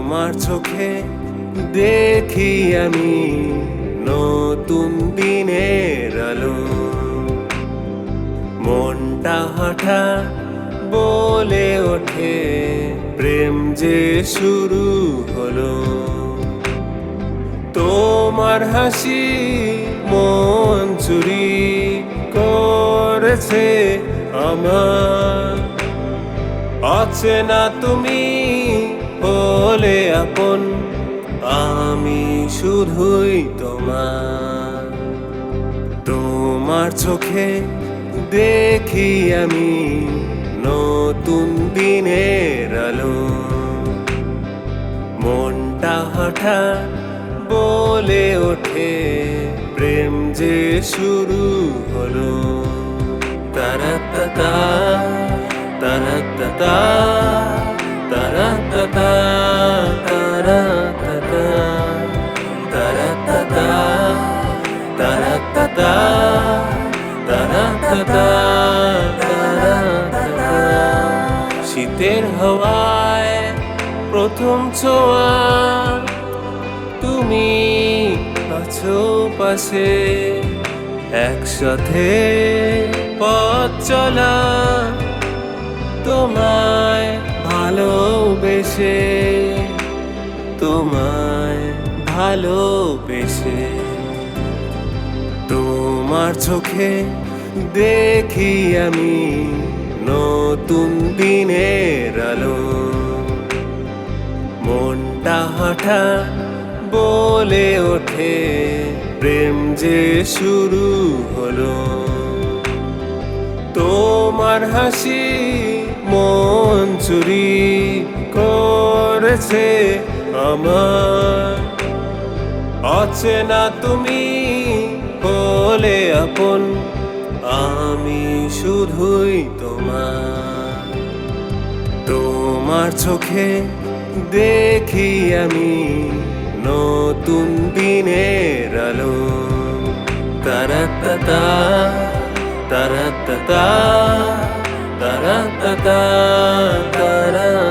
তোমার চোখে দেখি আমি নতুন দিনের আলো। মনটা হঠাৎ বলে ওঠে প্রেম যে শুরু হলো। তোমার হাসি মন চুরি করেছে আমার। অচেনা তুমি হলে আপন, আমি শুধুই তোমার। তোমার চোখে দেখি আমি নতুন দিনের আলো। মনটা হঠাৎ বলে ওঠে প্রেম যে শুরু হলো। তারাত্তা তারাত্তা তারাত্তা তারাত্তা তারাত্তা তারাত্তা তারাত্তা তারাত্তা। শীতের হাওয়ায় প্রথম ছোঁয়া, তুমি আছো পাশে। একসাথে পথ চলা, তোমায় ভালোবেসে, তোমায় ভালোবেসে। তোমার চোখে দেখি আমি নতুন দিনের আলো। মনটা হঠাৎ বলে ওঠে প্রেম যে শুরু হলো। তোমার হাসি মন চুরি করেছে আমার। অচেনা তুমি হলে আপন, আমি শুধুই তোমার। তোমার চোখে দেখি আমি নতুন দিনের আলো। তারাত্তা তারাত্তা তারাত্তা তারা।